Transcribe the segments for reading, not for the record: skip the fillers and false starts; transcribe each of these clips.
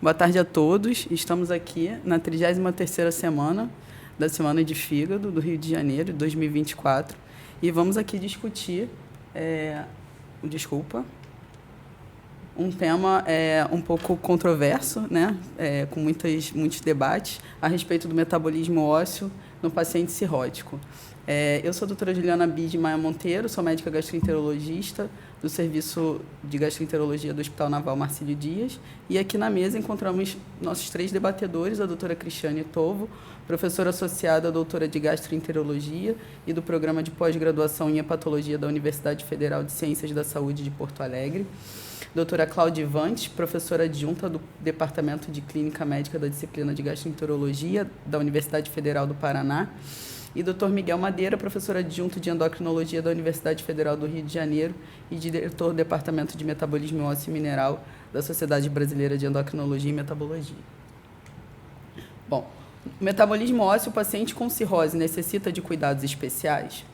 Boa tarde a todos. Estamos aqui na 33ª semana da Semana de Fígado do Rio de Janeiro, de 2024, e vamos aqui discutir, um tema um pouco controverso, né? Com muitos debates a respeito do metabolismo ósseo no paciente cirrótico. Eu sou a doutora Juliana Bide Maia Monteiro, sou médica gastroenterologista do Serviço de Gastroenterologia do Hospital Naval Marcílio Dias, e aqui na mesa encontramos nossos 3 debatedores, a doutora Cristiane Tovo, professora associada, doutora de Gastroenterologia e do Programa de Pós-Graduação em Hepatologia da Universidade Federal de Ciências da Saúde de Porto Alegre, doutora Cláudia Ivantes, professora adjunta do Departamento de Clínica Médica da Disciplina de Gastroenterologia da Universidade Federal do Paraná, e Dr. Miguel Madeira, professor adjunto de Endocrinologia da Universidade Federal do Rio de Janeiro e diretor do Departamento de Metabolismo Ósseo e Mineral da Sociedade Brasileira de Endocrinologia e Metabologia. Bom, metabolismo ósseo, o paciente com cirrose necessita de cuidados especiais?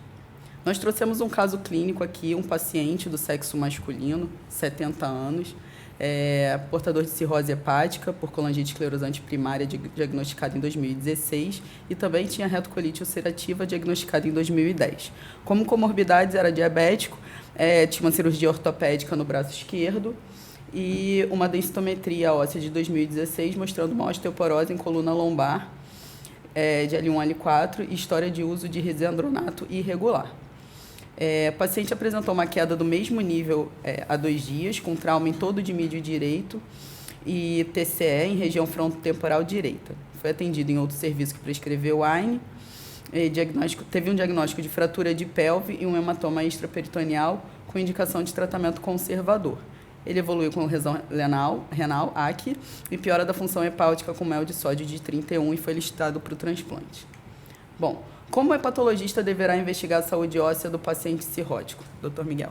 Nós trouxemos um caso clínico aqui, um paciente do sexo masculino, 70 anos, portador de cirrose hepática por colangite esclerosante primária, diagnosticado em 2016, e também tinha retocolite ulcerativa, diagnosticada em 2010. Como comorbidades, era diabético, tinha uma cirurgia ortopédica no braço esquerdo e uma densitometria óssea de 2016, mostrando uma osteoporose em coluna lombar, de L1, L4, e história de uso de risendronato irregular. O paciente apresentou uma queda do mesmo nível há 2 dias, com trauma em todo o dimídio direito e TCE em região frontotemporal direita. Foi atendido em outro serviço que prescreveu AINE, teve um diagnóstico de fratura de pelve e um hematoma extraperitoneal com indicação de tratamento conservador. Ele evoluiu com lesão renal, AC, e piora da função hepática com mel de sódio de 31 e foi listado para o transplante. Bom, como o hepatologista deverá investigar a saúde óssea do paciente cirrótico? Dr. Miguel.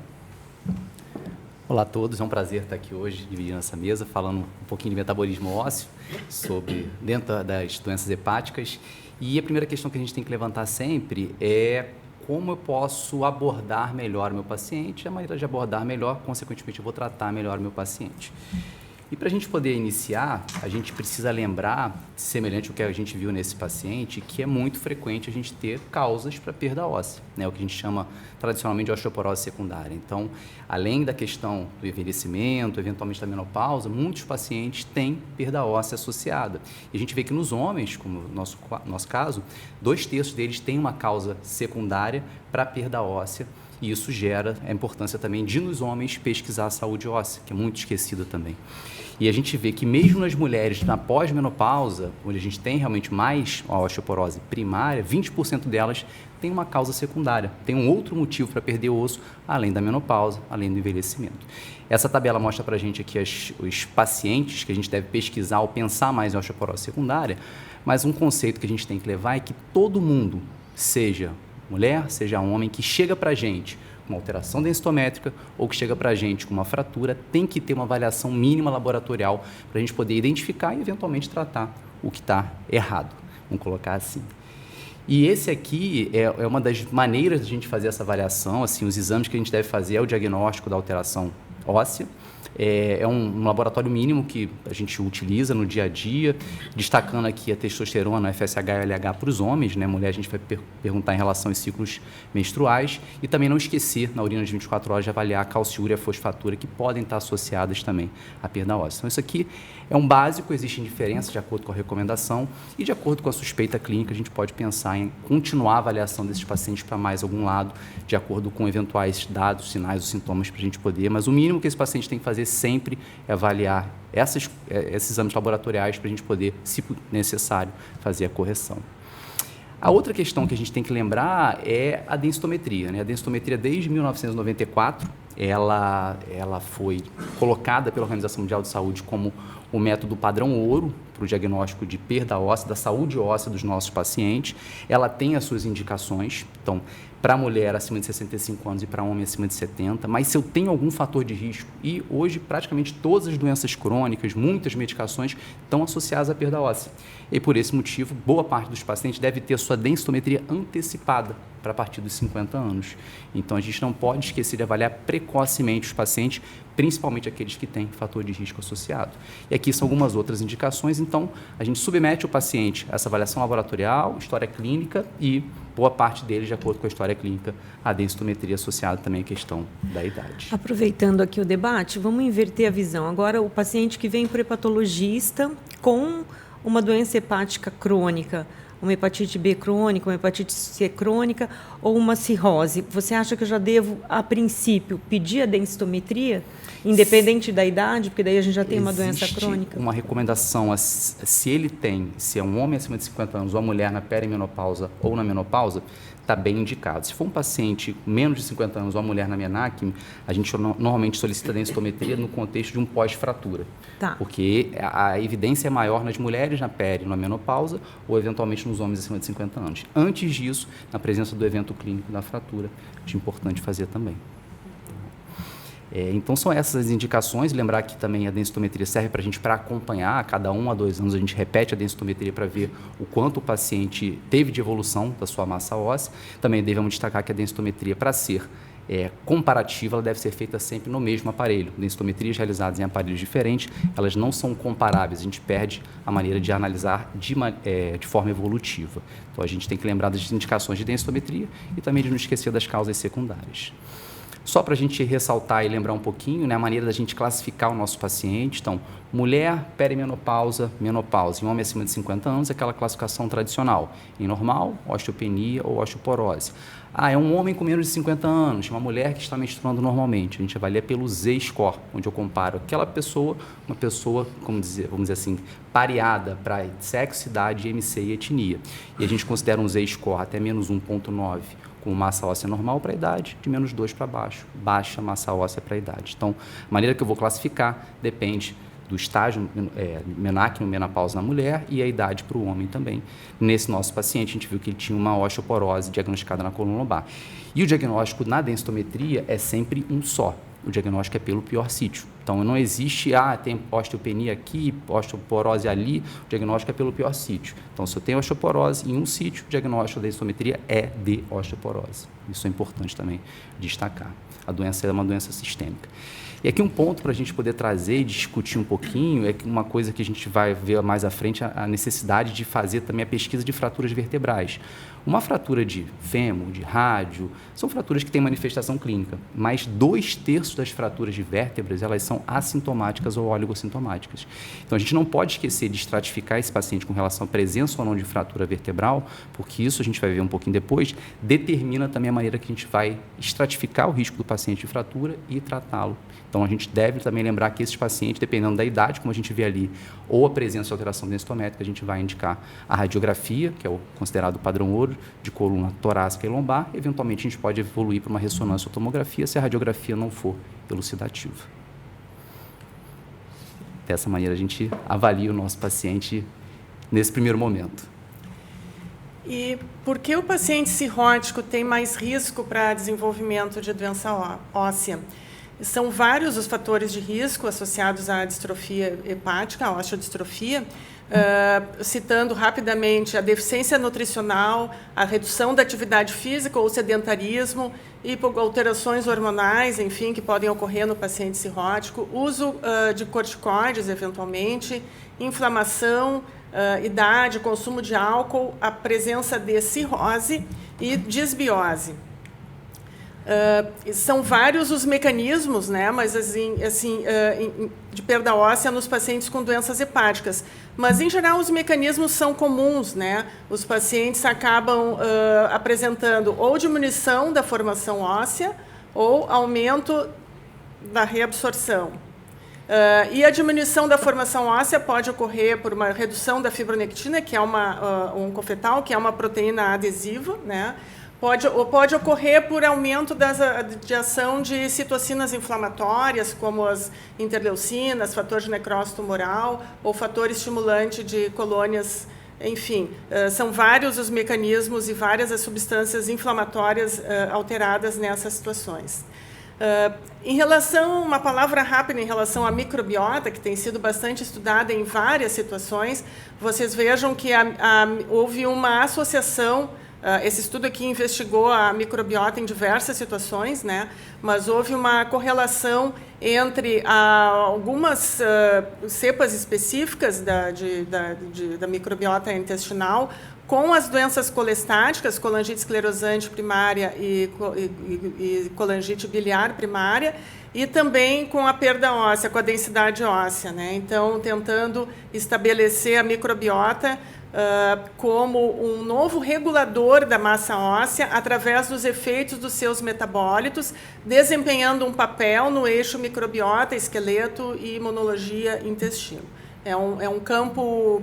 Olá a todos, é um prazer estar aqui hoje, dividindo essa mesa, falando um pouquinho de metabolismo ósseo, dentro das doenças hepáticas. E a primeira questão que a gente tem que levantar sempre é como eu posso abordar melhor o meu paciente. A maneira de abordar melhor, consequentemente, eu vou tratar melhor o meu paciente. E para a gente poder iniciar, a gente precisa lembrar, semelhante ao que a gente viu nesse paciente, que é muito frequente a gente ter causas para perda óssea, né? O que a gente chama tradicionalmente de osteoporose secundária. Então, além da questão do envelhecimento, eventualmente da menopausa, muitos pacientes têm perda óssea associada. E a gente vê que nos homens, como no nosso caso, 2/3 deles têm uma causa secundária para perda óssea. E isso gera a importância também de, nos homens, pesquisar a saúde óssea, que é muito esquecida também. E a gente vê que mesmo nas mulheres na pós-menopausa, onde a gente tem realmente mais a osteoporose primária, 20% delas tem uma causa secundária, tem um outro motivo para perder osso, além da menopausa, além do envelhecimento. Essa tabela mostra para a gente aqui os pacientes que a gente deve pesquisar ou pensar mais em osteoporose secundária, mas um conceito que a gente tem que levar é que todo mundo, seja mulher, seja homem, que chega para a gente com uma alteração densitométrica ou que chega para a gente com uma fratura, tem que ter uma avaliação mínima laboratorial para a gente poder identificar e eventualmente tratar o que está errado. Vamos colocar assim. E esse aqui é uma das maneiras de a gente fazer essa avaliação, assim, os exames que a gente deve fazer é o diagnóstico da alteração óssea. É um laboratório mínimo que a gente utiliza no dia a dia, destacando aqui a testosterona, a FSH e LH para os homens, né? Mulher a gente vai perguntar em relação aos ciclos menstruais e também não esquecer, na urina de 24 horas, de avaliar a calciúria e a fosfatura, que podem estar associadas também à perda óssea. Então, isso aqui é um básico, existem diferenças de acordo com a recomendação e de acordo com a suspeita clínica, a gente pode pensar em continuar a avaliação desses pacientes para mais algum lado, de acordo com eventuais dados, sinais ou sintomas para a gente poder, mas o mínimo que esse paciente tem que fazer sempre é avaliar esses exames laboratoriais para a gente poder, se necessário, fazer a correção. A outra questão que a gente tem que lembrar é a densitometria, né? A densitometria, desde 1994, ela foi colocada pela Organização Mundial de Saúde como o método padrão ouro para o diagnóstico de perda óssea, da saúde óssea dos nossos pacientes. Ela tem as suas indicações, então, para mulher acima de 65 anos e para homem acima de 70, mas se eu tenho algum fator de risco, e hoje praticamente todas as doenças crônicas, muitas medicações estão associadas à perda óssea. E por esse motivo, boa parte dos pacientes deve ter a sua densitometria antecipada para a partir dos 50 anos. Então, a gente não pode esquecer de avaliar precocemente precocemente os pacientes, principalmente aqueles que têm fator de risco associado. E aqui são algumas outras indicações, então a gente submete o paciente a essa avaliação laboratorial, história clínica e boa parte deles, de acordo com a história clínica, a densitometria associada também à questão da idade. Aproveitando aqui o debate, vamos inverter a visão. Agora, o paciente que vem para o hepatologista com uma doença hepática crônica, uma hepatite B crônica, uma hepatite C crônica ou uma cirrose, você acha que eu já devo, a princípio, pedir a densitometria, independente da idade, porque daí a gente já tem uma doença crônica? Uma recomendação, se é um homem acima de 50 anos ou uma mulher na perimenopausa ou na menopausa, está bem indicado. Se for um paciente menos de 50 anos ou uma mulher na menacme, a gente normalmente solicita a densitometria no contexto de um pós-fratura. Tá. Porque a evidência é maior nas mulheres na peri, na menopausa, ou eventualmente nos homens acima de 50 anos. Antes disso, na presença do evento clínico da fratura, é importante fazer também. Então, são essas as indicações. Lembrar que também a densitometria serve para a gente acompanhar. A cada 1 a 2 anos a gente repete a densitometria para ver o quanto o paciente teve de evolução da sua massa óssea. Também devemos destacar que a densitometria, para ser comparativa, ela deve ser feita sempre no mesmo aparelho. Densitometrias realizadas em aparelhos diferentes, elas não são comparáveis. A gente perde a maneira de analisar de forma evolutiva. Então, a gente tem que lembrar das indicações de densitometria e também de não esquecer das causas secundárias. Só para a gente ressaltar e lembrar um pouquinho, né, a maneira da gente classificar o nosso paciente. Então, mulher, perimenopausa, menopausa. Em homem acima de 50 anos, aquela classificação tradicional. Em normal, osteopenia ou osteoporose. É um homem com menos de 50 anos, uma mulher que está menstruando normalmente. A gente avalia pelo Z-score, onde eu comparo aquela pessoa, uma pessoa, vamos dizer assim, pareada para sexo, idade, MC e etnia. E a gente considera um Z-score até menos 1,9 com massa óssea normal para a idade, de menos 2 para baixo, baixa massa óssea para a idade. Então, a maneira que eu vou classificar depende do estágio menacme, menopausa na mulher e a idade para o homem também. Nesse nosso paciente, a gente viu que ele tinha uma osteoporose diagnosticada na coluna lombar. E o diagnóstico na densitometria é sempre um só. O diagnóstico é pelo pior sítio. Então, não existe, tem osteopenia aqui, osteoporose ali, o diagnóstico é pelo pior sítio. Então, se eu tenho osteoporose em um sítio, o diagnóstico da densitometria é de osteoporose. Isso é importante também destacar. A doença é uma doença sistêmica. E aqui um ponto para a gente poder trazer e discutir um pouquinho, é que uma coisa que a gente vai ver mais à frente, a necessidade de fazer também a pesquisa de fraturas vertebrais. Uma fratura de fêmur, de rádio, são fraturas que têm manifestação clínica, mas 2/3 das fraturas de vértebras, elas são assintomáticas ou oligossintomáticas. Então, a gente não pode esquecer de estratificar esse paciente com relação à presença ou não de fratura vertebral, porque isso a gente vai ver um pouquinho depois, determina também a maneira que a gente vai estratificar o risco do paciente de fratura e tratá-lo. Então, a gente deve também lembrar que esses pacientes, dependendo da idade, como a gente vê ali, ou a presença de alteração densitométrica, a gente vai indicar a radiografia, que é o considerado padrão ouro, de coluna torácica e lombar. Eventualmente, a gente pode evoluir para uma ressonância ou tomografia, se a radiografia não for elucidativa. Dessa maneira, a gente avalia o nosso paciente nesse primeiro momento. E por que o paciente cirrótico tem mais risco para desenvolvimento de doença óssea? São vários os fatores de risco associados à distrofia hepática, à osteodistrofia, citando rapidamente a deficiência nutricional, a redução da atividade física ou sedentarismo, alterações hormonais, enfim, que podem ocorrer no paciente cirrótico, uso de corticoides, eventualmente, inflamação, idade, consumo de álcool, a presença de cirrose e disbiose. São vários os mecanismos, né, mas de perda óssea nos pacientes com doenças hepáticas. Mas, em geral, os mecanismos são comuns, né? Os pacientes acabam apresentando ou diminuição da formação óssea ou aumento da reabsorção. E a diminuição da formação óssea pode ocorrer por uma redução da fibronectina, que é um cofetal, que é uma proteína adesiva, né? Pode ocorrer por aumento de ação de citocinas inflamatórias, como as interleucinas, fator de necrose tumoral ou fator estimulante de colônias, enfim. São vários os mecanismos e várias as substâncias inflamatórias alteradas nessas situações. Em relação, uma palavra rápida em relação à microbiota, que tem sido bastante estudada em várias situações, vocês vejam que houve uma associação Esse estudo aqui investigou a microbiota em diversas situações, né? Mas houve uma correlação entre algumas cepas específicas da microbiota intestinal com as doenças colestáticas, colangite esclerosante primária e colangite biliar primária, e também com a perda óssea, com a densidade óssea, né? Então, tentando estabelecer a microbiota como um novo regulador da massa óssea através dos efeitos dos seus metabólitos, desempenhando um papel no eixo microbiota, esqueleto e imunologia intestino. É um campo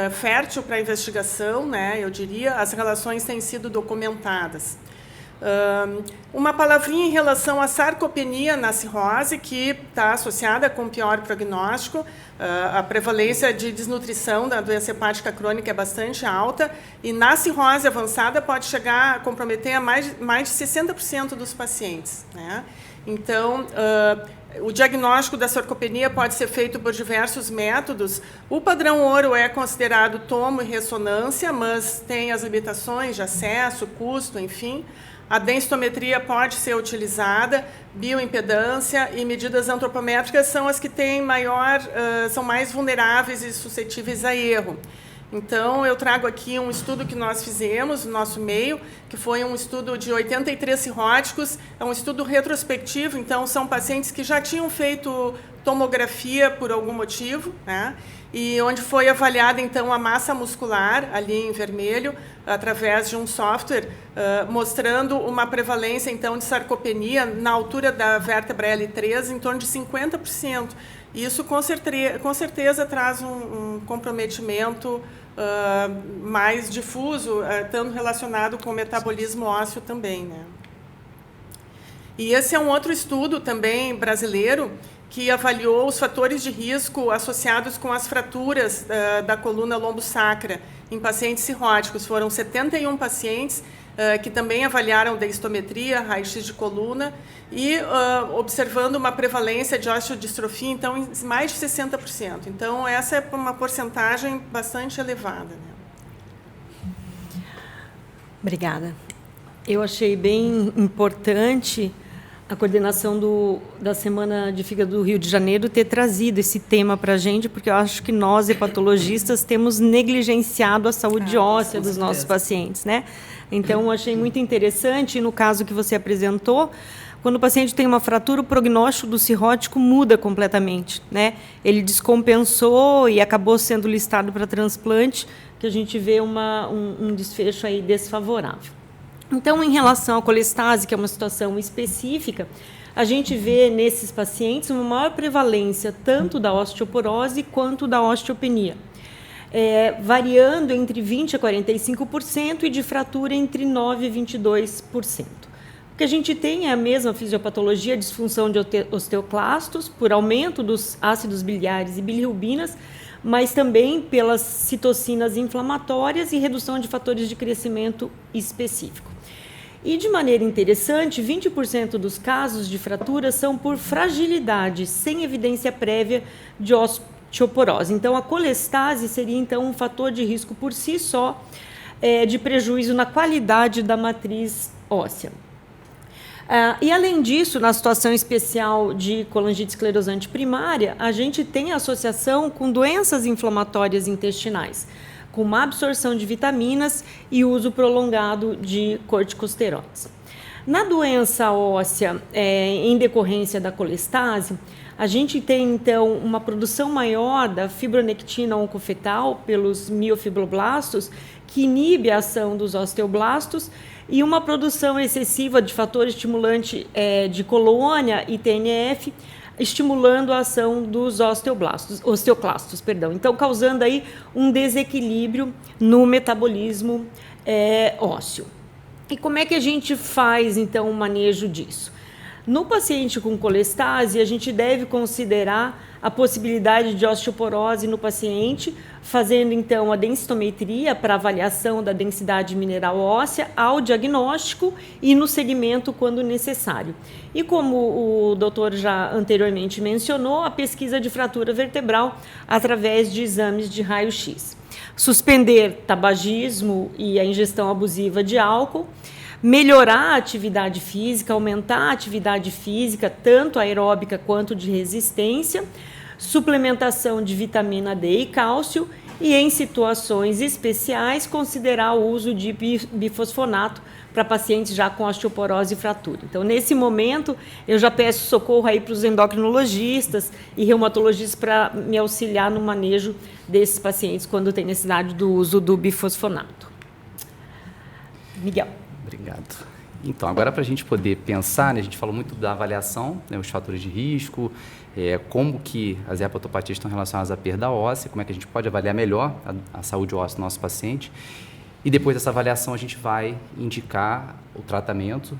fértil para a investigação, né, eu diria. As relações têm sido documentadas. Uma palavrinha em relação à sarcopenia na cirrose, que está associada com pior prognóstico. A prevalência de desnutrição da doença hepática crônica é bastante alta, e na cirrose avançada pode chegar a comprometer a mais de 60% dos pacientes, né? Então, o diagnóstico da sarcopenia pode ser feito por diversos métodos. O padrão ouro é considerado tomo e ressonância, mas tem as limitações de acesso, custo, enfim. A densitometria pode ser utilizada, bioimpedância e medidas antropométricas são as que têm são mais vulneráveis e suscetíveis a erro. Então, eu trago aqui um estudo que nós fizemos no nosso meio, que foi um estudo de 83 cirróticos, é um estudo retrospectivo, então são pacientes que já tinham feito tomografia por algum motivo, né? E onde foi avaliada, então, a massa muscular, ali em vermelho, através de um software, mostrando uma prevalência, então, de sarcopenia na altura da vértebra L3, em torno de 50%. Isso, com certeza, traz um comprometimento mais difuso, estando relacionado com o metabolismo ósseo também, né? E esse é um outro estudo também brasileiro, que avaliou os fatores de risco associados com as fraturas da coluna lombo-sacra em pacientes cirróticos. Foram 71 pacientes que também avaliaram densitometria, raio-x de coluna, e observando uma prevalência de osteodistrofia, então, em mais de 60%. Então, essa é uma porcentagem bastante elevada, né? Obrigada. Eu achei bem importante a coordenação da Semana de Fígado do Rio de Janeiro ter trazido esse tema para a gente, porque eu acho que nós, hepatologistas, temos negligenciado a saúde óssea dos nossos pacientes, né? Então, eu achei muito interessante, no caso que você apresentou, quando o paciente tem uma fratura, o prognóstico do cirrótico muda completamente, né? Ele descompensou e acabou sendo listado para transplante, que a gente vê um desfecho aí desfavorável. Então, em relação à colestase, que é uma situação específica, a gente vê nesses pacientes uma maior prevalência tanto da osteoporose quanto da osteopenia, variando entre 20% a 45% e de fratura entre 9% e 22%. O que a gente tem é a mesma fisiopatologia, disfunção de osteoclastos, por aumento dos ácidos biliares e bilirrubinas, mas também pelas citocinas inflamatórias e redução de fatores de crescimento específico. E, de maneira interessante, 20% dos casos de fratura são por fragilidade, sem evidência prévia de osteoporose. Então, a colestase seria, então, um fator de risco por si só, de prejuízo na qualidade da matriz óssea. E, além disso, na situação especial de colangite esclerosante primária, a gente tem associação com doenças inflamatórias intestinais, com má absorção de vitaminas e uso prolongado de corticosteroides. Na doença óssea, em decorrência da colestase, a gente tem, então, uma produção maior da fibronectina oncofetal pelos miofibroblastos, que inibe a ação dos osteoblastos, e uma produção excessiva de fator estimulante de colônia e TNF, estimulando a ação dos osteoclastos, então causando aí um desequilíbrio no metabolismo ósseo. E como é que a gente faz, então, o manejo disso? No paciente com colestase, a gente deve considerar a possibilidade de osteoporose no paciente, fazendo, então, a densitometria para avaliação da densidade mineral óssea ao diagnóstico e no segmento quando necessário. E como o doutor já anteriormente mencionou, a pesquisa de fratura vertebral através de exames de raio-x. suspender tabagismo e a ingestão abusiva de álcool, melhorar a atividade física, aumentar a atividade física, tanto aeróbica quanto de resistência, suplementação de vitamina D e cálcio e, em situações especiais, considerar o uso de bifosfonato para pacientes já com osteoporose e fratura. Então, nesse momento, eu já peço socorro aí para os endocrinologistas e reumatologistas para me auxiliar no manejo desses pacientes quando tem necessidade do uso do bifosfonato. Miguel. Obrigado. Então, agora para a gente poder pensar, né, a gente falou muito da avaliação, né, os fatores de risco, como que as hepatopatias estão relacionadas à perda óssea, como é que a gente pode avaliar melhor a saúde óssea do nosso paciente. E depois dessa avaliação a gente vai indicar o tratamento,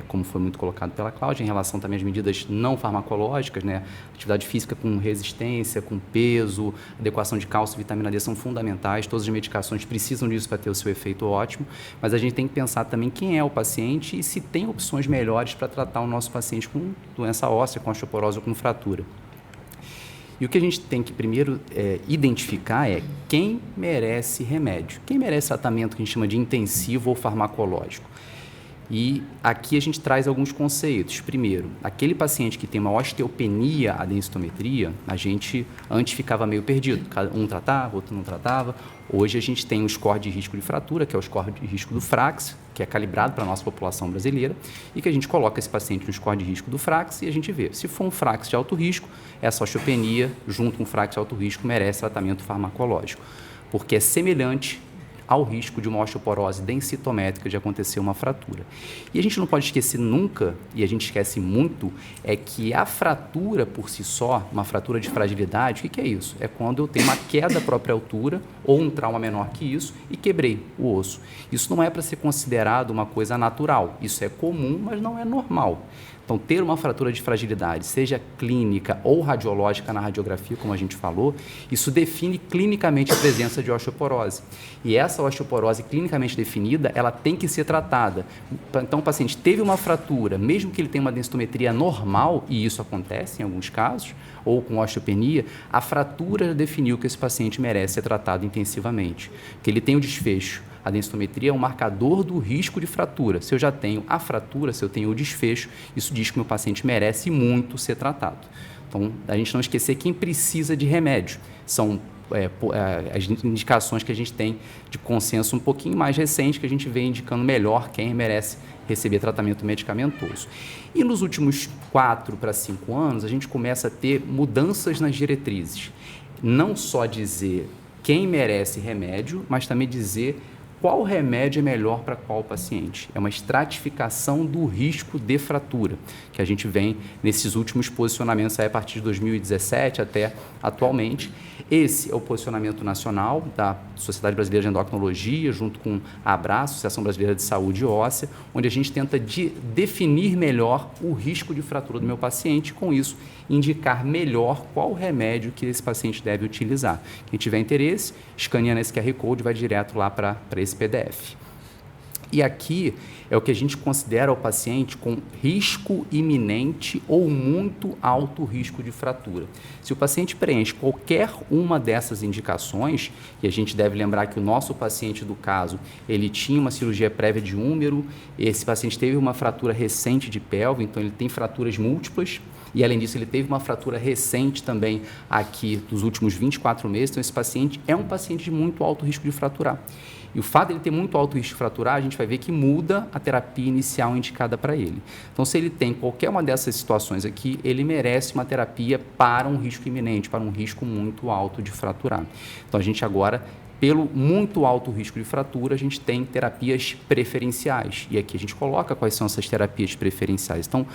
como foi muito colocado pela Cláudia, em relação também às medidas não farmacológicas, né? Atividade física com resistência, com peso, adequação de cálcio e vitamina D são fundamentais, todas as medicações precisam disso para ter o seu efeito ótimo, mas a gente tem que pensar também quem é o paciente e se tem opções melhores para tratar o nosso paciente com doença óssea, com osteoporose ou com fratura. E o que a gente tem que primeiro identificar é quem merece remédio, quem merece tratamento que a gente chama de intensivo ou farmacológico. E aqui a gente traz alguns conceitos. Primeiro, aquele paciente que tem uma osteopenia à densitometria, a gente antes ficava meio perdido. Um tratava, outro não tratava. Hoje a gente tem um score de risco de fratura, que é o score de risco do FRAX, que é calibrado para a nossa população brasileira, e que a gente coloca esse paciente no score de risco do FRAX e a gente vê. Se for um FRAX de alto risco, essa osteopenia, junto com um FRAX de alto risco, merece tratamento farmacológico, porque é semelhante ao risco de uma osteoporose densitométrica de acontecer uma fratura. E a gente não pode esquecer nunca, e a gente esquece muito, é que a fratura por si só, uma fratura de fragilidade, o que é isso? É quando eu tenho uma queda da própria altura ou um trauma menor que isso e quebrei o osso. Isso não é para ser considerado uma coisa natural, isso é comum, mas não é normal. Então, ter uma fratura de fragilidade, seja clínica ou radiológica na radiografia, como a gente falou, isso define clinicamente a presença de osteoporose. E essa osteoporose clinicamente definida, ela tem que ser tratada. Então, o paciente teve uma fratura, mesmo que ele tenha uma densitometria normal, e isso acontece em alguns casos, ou com osteopenia, a fratura definiu que esse paciente merece ser tratado intensivamente, que ele tem o desfecho. A densitometria é um marcador do risco de fratura. Se eu já tenho a fratura, se eu tenho o desfecho, isso diz que meu paciente merece muito ser tratado. Então, a gente não esquecer quem precisa de remédio. São as indicações que a gente tem de consenso um pouquinho mais recente, que a gente vem indicando melhor quem merece receber tratamento medicamentoso. E nos últimos 4 para 5 anos, a gente começa a ter mudanças nas diretrizes. Não só dizer quem merece remédio, mas também dizer qual remédio é melhor para qual paciente. É uma estratificação do risco de fratura, que a gente vem nesses últimos posicionamentos aí a partir de 2017 até atualmente. Esse é o posicionamento nacional da Sociedade Brasileira de Endocrinologia, junto com a ABRAS, Associação Brasileira de Saúde Óssea, onde a gente tenta definir melhor o risco de fratura do meu paciente, com isso indicar melhor qual remédio que esse paciente deve utilizar. Quem tiver interesse, escaneando esse QR Code, vai direto lá para esse PDF. E aqui é o que a gente considera o paciente com risco iminente ou muito alto risco de fratura. Se o paciente preenche qualquer uma dessas indicações, e a gente deve lembrar que o nosso paciente do caso, ele tinha uma cirurgia prévia de úmero, esse paciente teve uma fratura recente de pelve, então ele tem fraturas múltiplas, e além disso ele teve uma fratura recente também aqui dos últimos 24 meses, então esse paciente é um paciente de muito alto risco de fraturar. E o fato de ele ter muito alto risco de fraturar, a gente vai ver que muda a terapia inicial indicada para ele. Então, se ele tem qualquer uma dessas situações aqui, ele merece uma terapia para um risco iminente, para um risco muito alto de fraturar. Então, a gente agora, pelo muito alto risco de fratura, a gente tem terapias preferenciais. E aqui a gente coloca quais são essas terapias preferenciais. Então,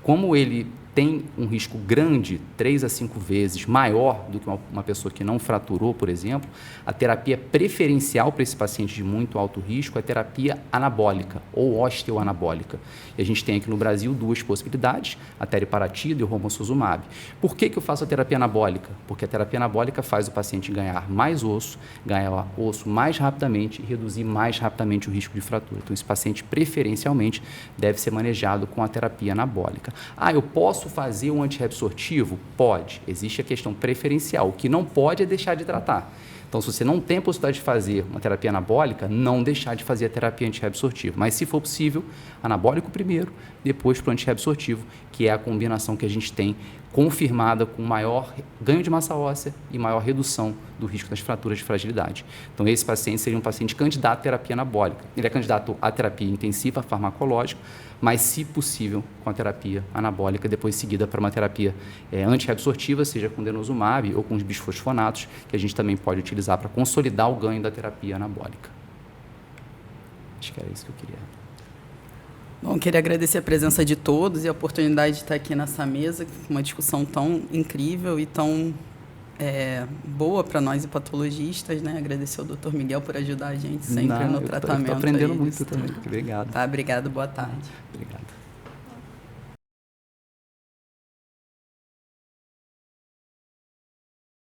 como ele tem um risco grande, 3 a 5 vezes maior do que uma pessoa que não fraturou, por exemplo, a terapia preferencial para esse paciente de muito alto risco é a terapia anabólica ou osteoanabólica. E a gente tem aqui no Brasil 2 possibilidades, a teriparatida e o romosozumab. Por que eu faço a terapia anabólica? Porque a terapia anabólica faz o paciente ganhar mais osso, ganhar osso mais rapidamente e reduzir mais rapidamente o risco de fratura. Então, esse paciente preferencialmente deve ser manejado com a terapia anabólica. Eu posso fazer um antirreabsortivo? Pode. Existe a questão preferencial. O que não pode é deixar de tratar. Então, se você não tem a possibilidade de fazer uma terapia anabólica, não deixar de fazer a terapia antirreabsortiva. Mas, se for possível, anabólico primeiro, depois para o antirreabsortivo, que é a combinação que a gente tem confirmada com maior ganho de massa óssea e maior redução do risco das fraturas de fragilidade. Então, esse paciente seria um paciente candidato à terapia anabólica. Ele é candidato à terapia intensiva farmacológica, mas, se possível, com a terapia anabólica, depois seguida para uma terapia antirreabsortiva, seja com denosumab ou com os bisfosfonatos, que a gente também pode utilizar para consolidar o ganho da terapia anabólica. Acho que era isso que eu queria. Bom, queria agradecer a presença de todos e a oportunidade de estar aqui nessa mesa, com uma discussão tão incrível e tão boa para nós hepatologistas, né? Agradecer ao Dr. Miguel por ajudar a gente sempre no tratamento. Estou aprendendo muito também. Obrigado. Tá, obrigado. Boa tarde. Obrigado.